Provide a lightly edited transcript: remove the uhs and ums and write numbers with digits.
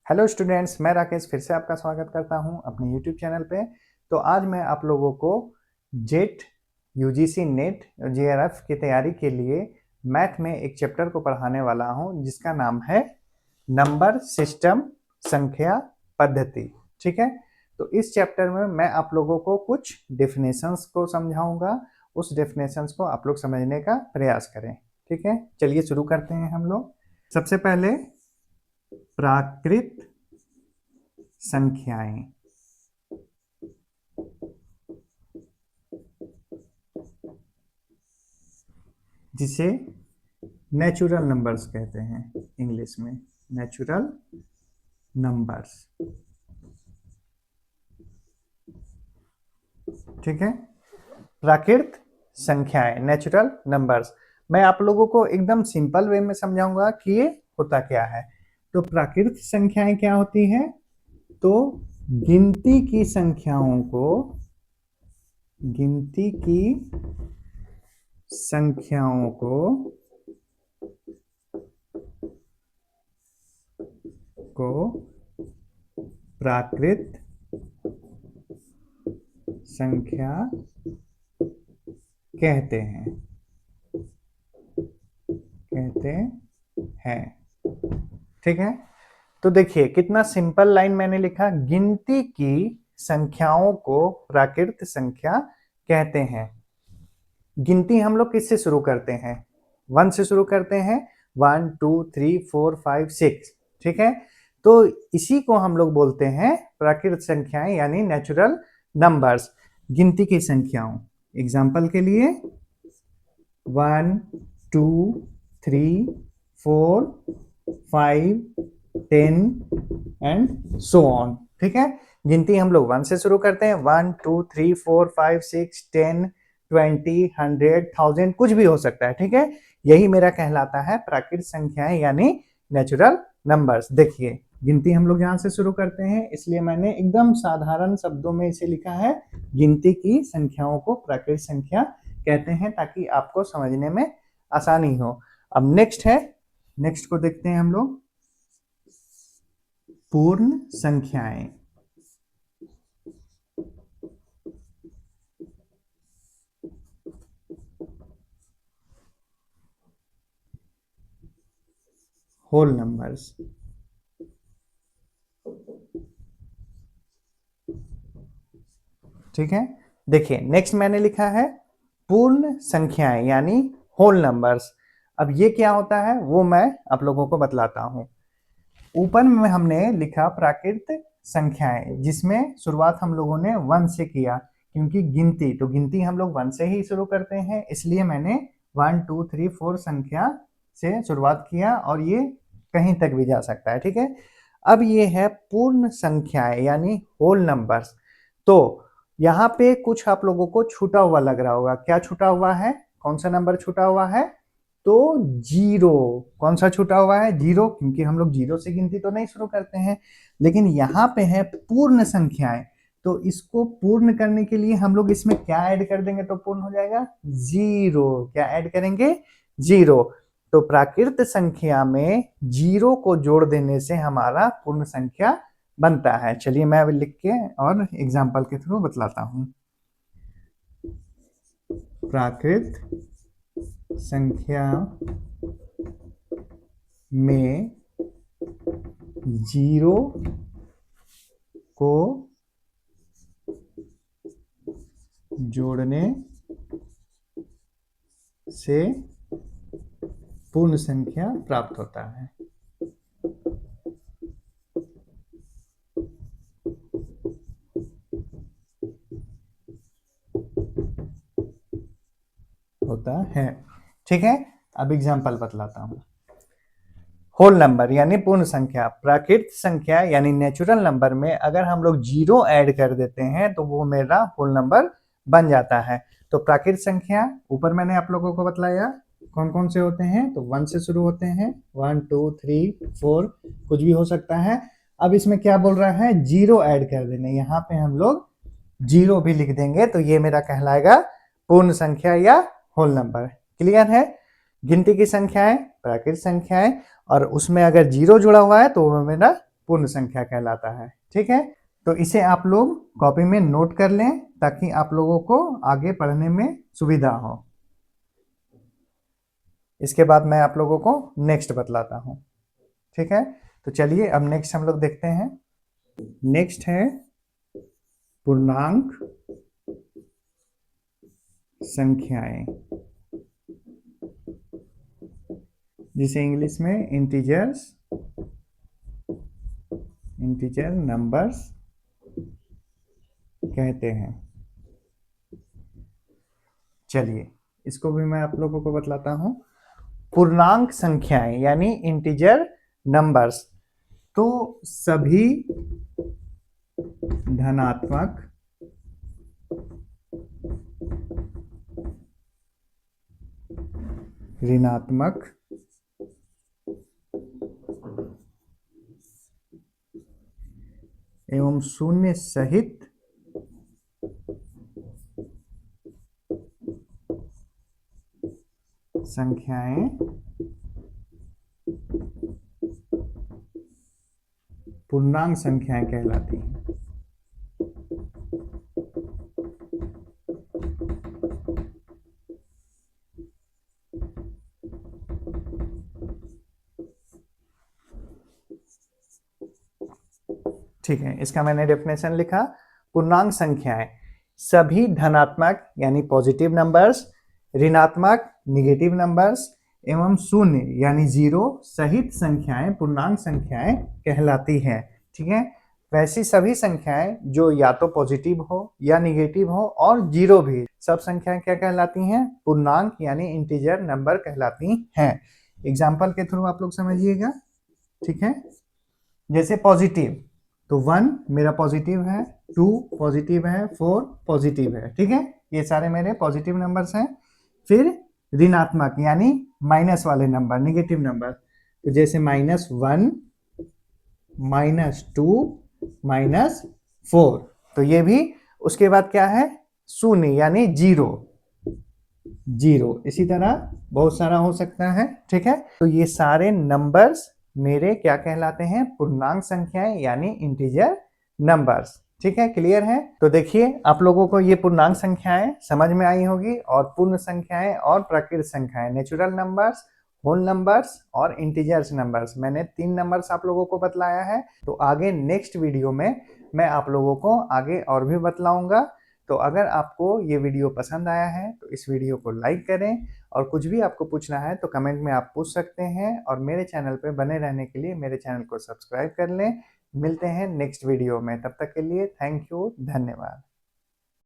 Hello students, मैं राकेश फिर से आपका स्वागत करता हूं अपने यूट्यूब चैनल पे। तो आज मैं आप लोगों को जेट यूजीसी नेट जेआरएफ की तैयारी के लिए मैथ में एक चैप्टर को पढ़ाने वाला हूं जिसका नाम है नंबर सिस्टम संख्या पद्धति। ठीक है, तो इस चैप्टर में मैं आप लोगों को कुछ डेफिनेशंस को समझाऊंगा। उस डेफिनेशंस को आप लोग समझने का प्रयास करें। ठीक है, चलिए शुरू करते हैं हम लोग। सबसे पहले प्राकृत संख्याएं, जिसे नेचुरल नंबर्स कहते हैं इंग्लिश में, नेचुरल नंबर्स। ठीक है, प्राकृत संख्याएं, नेचुरल नंबर्स। मैं आप लोगों को एकदम सिंपल वे में समझाऊंगा कि ये होता क्या है। तो प्राकृत संख्याएं क्या होती हैं? तो गिनती की संख्याओं को प्राकृत संख्या कहते हैं। ठीक है, तो देखिए कितना सिंपल लाइन मैंने लिखा, गिनती की संख्याओं को प्राकृत संख्या कहते हैं। गिनती हम लोग किससे शुरू करते हैं? 1 से शुरू करते हैं। 1 2 3 4 5 6। ठीक है, तो इसी को हम लोग बोलते हैं प्राकृत संख्याएं यानी नेचुरल नंबर्स, गिनती की संख्याओं। एग्जाम्पल के लिए 1 2 3 4 5 10 एंड सो ऑन। ठीक है, गिनती हम लोग 1 से शुरू करते हैं। 1 2 3 4 5 6 10 20 100 1000 कुछ भी हो सकता है। ठीक है, यही मेरा कहलाता है प्राकृत संख्याएं यानी नेचुरल नंबर्स। देखिए गिनती हम लोग यहां से शुरू करते हैं, इसलिए मैंने एकदम साधारण शब्दों में इसे लिखा है, गिनती की संख्याओं को प्राकृत संख्या कहते हैं, ताकि आपको समझने में आसानी हो। अब नेक्स्ट को देखते हैं हम लोग, पूर्ण संख्याएं। Whole numbers. ठीक है, देखिए नेक्स्ट मैंने लिखा है पूर्ण संख्याएं यानी होल नंबर्स। अब ये क्या होता है वो मैं आप लोगों को बतलाता हूं। ऊपर में हमने लिखा प्राकृत संख्याएं, जिसमें शुरुआत हम लोगों ने 1 से किया, क्योंकि गिनती हम लोग 1 से ही शुरू करते हैं, इसलिए मैंने 1 2 3 4 संख्या से शुरुआत किया, और ये कहीं तक भी जा सकता है। ठीक है, अब ये है पूर्ण संख्याएं यानी होल नंबर्स। तो यहाँ पे कुछ आप लोगों को छूटा हुआ लग रहा होगा। क्या छूटा हुआ है? कौन सा नंबर छूटा हुआ है? तो 0। कौन सा छूटा हुआ है? 0, क्योंकि हम लोग 0 से गिनती तो नहीं शुरू करते हैं। लेकिन यहाँ पे है पूर्ण संख्याएं, तो इसको पूर्ण करने के लिए हम लोग इसमें क्या ऐड कर देंगे तो पूर्ण हो जाएगा? 0। क्या ऐड करेंगे? 0। तो प्राकृत संख्या में 0 को जोड़ देने से हमारा पूर्ण संख्या बनता है। चलिए मैं अभी लिख के और एग्जाम्पल के थ्रू बतलाता हूं। प्राकृत संख्या में 0 को जोड़ने से पूर्ण संख्या प्राप्त होता है। ठीक है, अब एग्जाम्पल बतलाता हूं। होल नंबर यानी पूर्ण संख्या, प्राकृत संख्या यानी नेचुरल नंबर में अगर हम लोग 0 ऐड कर देते हैं तो वो मेरा होल नंबर बन जाता है। तो प्राकृत संख्या ऊपर मैंने आप लोगों को बतलाया कौन कौन से होते हैं। तो 1 से शुरू होते हैं, 1 2 3 4 कुछ भी हो सकता है। अब इसमें क्या बोल रहा है? 0 ऐड कर देने, यहाँ पे हम लोग 0 भी लिख देंगे, तो ये मेरा कहलाएगा पूर्ण संख्या या होल नंबर। क्लियर है? गिनती की संख्याएं प्राकृत संख्याएं, और उसमें अगर 0 जुड़ा हुआ है तो वो मेरा पूर्ण संख्या कहलाता है। ठीक है, तो इसे आप लोग कॉपी में नोट कर लें ताकि आप लोगों को आगे पढ़ने में सुविधा हो। इसके बाद मैं आप लोगों को नेक्स्ट बतलाता हूं। ठीक है, तो चलिए अब नेक्स्ट हम लोग देखते हैं। नेक्स्ट है पूर्णांक संख्याएं, जिसे इंग्लिश में इंटीजर नंबर्स कहते हैं। चलिए इसको भी मैं आप लोगों को बतलाता हूं। पूर्णांक संख्याएं यानी इंटीजर नंबर्स, तो सभी धनात्मक, ऋणात्मक, एवं शून्य सहित संख्याएं पूर्णांक संख्याएं कहलाती हैं। ठीक है, इसका मैंने डेफिनेशन लिखा। पूर्णांक संख्याएं सभी धनात्मक यानी पॉजिटिव नंबर्स, ऋणात्मक निगेटिव नंबर्स एवं शून्य यानी जीरो सहित संख्याएं पूर्णांक संख्याएं कहलाती हैं। ठीक है, वैसी सभी संख्याएं जो या तो पॉजिटिव हो या निगेटिव हो और जीरो भी, सब संख्याएं क्या कहलाती हैं? पूर्णांक यानी इंटीजर नंबर कहलाती हैं। एग्जाम्पल के थ्रू आप लोग समझिएगा। ठीक है, जैसे पॉजिटिव, तो 1 मेरा पॉजिटिव है, 2 पॉजिटिव है, 4 पॉजिटिव है। ठीक है, ये सारे मेरे पॉजिटिव नंबर्स हैं। फिर ऋणात्मक यानी माइनस वाले नंबर, निगेटिव नंबर, तो जैसे -1, -2, -4, तो ये भी। उसके बाद क्या है? शून्य यानी जीरो, इसी तरह बहुत सारा हो सकता है। ठीक है, तो ये सारे नंबर्स मेरे क्या कहलाते हैं? पूर्णांक संख्याएं यानी इंटीजर नंबर्स। ठीक है, क्लियर है? तो देखिए आप लोगों को ये पूर्णांक संख्याएं समझ में आई होगी, और पूर्ण संख्याएं और प्राकृत संख्याएं, नेचुरल नंबर्स, होल नंबर्स और इंटीजर्स नंबर्स, मैंने 3 नंबर्स आप लोगों को बतलाया है। तो आगे नेक्स्ट वीडियो में मैं आप लोगों को आगे और भी बतलाऊंगा। तो अगर आपको ये वीडियो पसंद आया है तो इस वीडियो को लाइक करें, और कुछ भी आपको पूछना है तो कमेंट में आप पूछ सकते हैं, और मेरे चैनल पे बने रहने के लिए मेरे चैनल को सब्सक्राइब कर लें। मिलते हैं नेक्स्ट वीडियो में, तब तक के लिए थैंक यू, धन्यवाद।